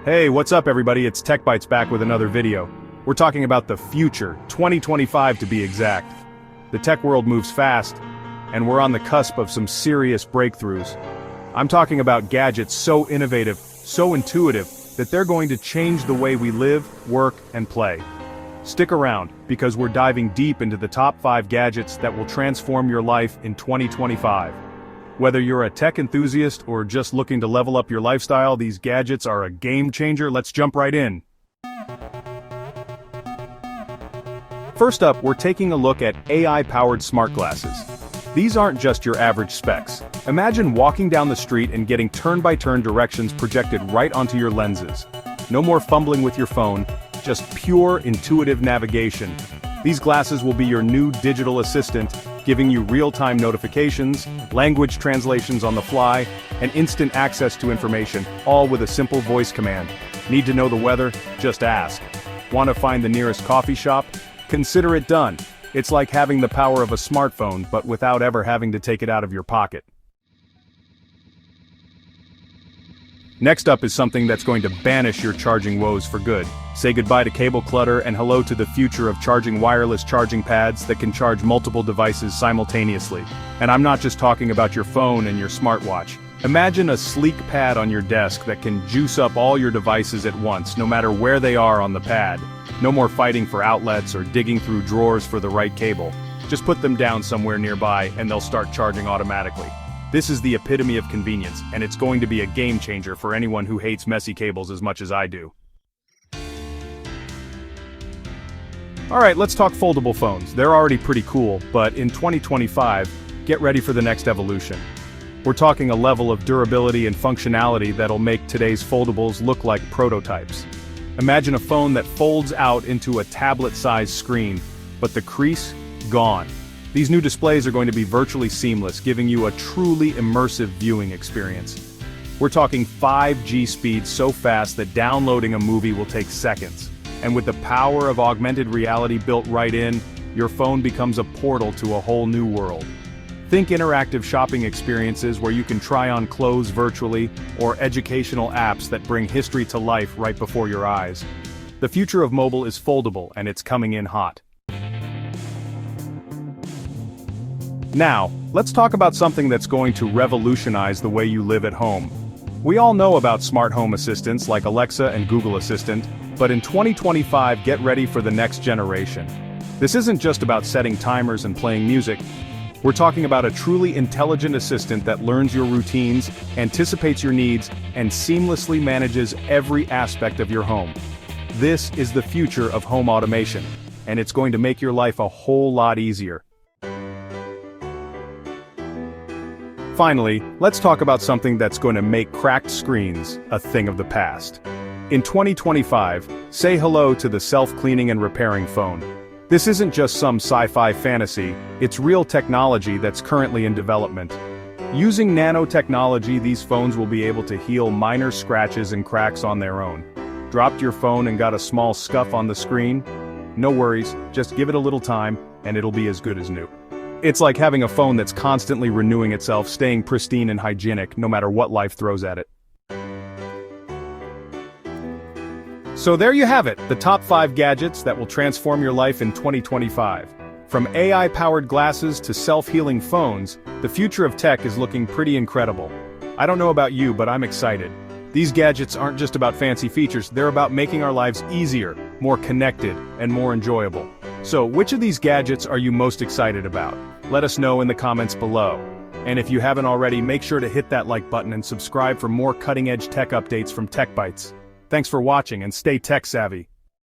Hey, what's up everybody? It's Tech Bytes back with another video. We're talking about the future, 2025 to be exact. The tech world moves fast, and we're on the cusp of some serious breakthroughs. I'm talking about gadgets so innovative, so intuitive, that they're going to change the way we live, work, and play. Stick around, because we're diving deep into the top 5 gadgets that will transform your life in 2025. Whether you're a tech enthusiast or just looking to level up your lifestyle, these gadgets are a game changer. Let's jump right in. First up, we're taking a look at AI-powered smart glasses. These aren't just your average specs. Imagine walking down the street and getting turn-by-turn directions projected right onto your lenses. No more fumbling with your phone, just pure intuitive navigation. These glasses will be your new digital assistant, giving you real-time notifications, language translations on the fly, and instant access to information, all with a simple voice command. Need to know the weather? Just ask. Want to find the nearest coffee shop? Consider it done. It's like having the power of a smartphone, but without ever having to take it out of your pocket. Next up is something that's going to banish your charging woes for good. Say goodbye to cable clutter and hello to the future of charging wireless charging pads that can charge multiple devices simultaneously. And I'm not just talking about your phone and your smartwatch. Imagine a sleek pad on your desk that can juice up all your devices at once, no matter where they are on the pad. No more fighting for outlets or digging through drawers for the right cable. Just put them down somewhere nearby and they'll start charging automatically. This is the epitome of convenience, and it's going to be a game changer for anyone who hates messy cables as much as I do. Alright, let's talk foldable phones. They're already pretty cool, but in 2025, get ready for the next evolution. We're talking a level of durability and functionality that'll make today's foldables look like prototypes. Imagine a phone that folds out into a tablet-sized screen, but the crease, gone. These new displays are going to be virtually seamless, giving you a truly immersive viewing experience. We're talking 5G speeds so fast that downloading a movie will take seconds. And with the power of augmented reality built right in, your phone becomes a portal to a whole new world. Think interactive shopping experiences where you can try on clothes virtually, or educational apps that bring history to life right before your eyes. The future of mobile is foldable, and it's coming in hot. Now, let's talk about something that's going to revolutionize the way you live at home. We all know about smart home assistants like Alexa and Google Assistant, but in 2025, get ready for the next generation. This isn't just about setting timers and playing music. We're talking about a truly intelligent assistant that learns your routines, anticipates your needs, and seamlessly manages every aspect of your home. This is the future of home automation, and it's going to make your life a whole lot easier. Finally, let's talk about something that's going to make cracked screens a thing of the past. In 2025, say hello to the self-cleaning and repairing phone. This isn't just some sci-fi fantasy, it's real technology that's currently in development. Using nanotechnology, these phones will be able to heal minor scratches and cracks on their own. Dropped your phone and got a small scuff on the screen? No worries, just give it a little time, and it'll be as good as new. It's like having a phone that's constantly renewing itself, staying pristine and hygienic, no matter what life throws at it. So there you have it, the top 5 gadgets that will transform your life in 2025. From AI-powered glasses to self-healing phones, the future of tech is looking pretty incredible. I don't know about you, but I'm excited. These gadgets aren't just about fancy features, they're about making our lives easier, more connected, and more enjoyable. So, which of these gadgets are you most excited about? Let us know in the comments below. And if you haven't already, make sure to hit that like button and subscribe for more cutting-edge tech updates from Tech Bytes. Thanks for watching and stay tech savvy.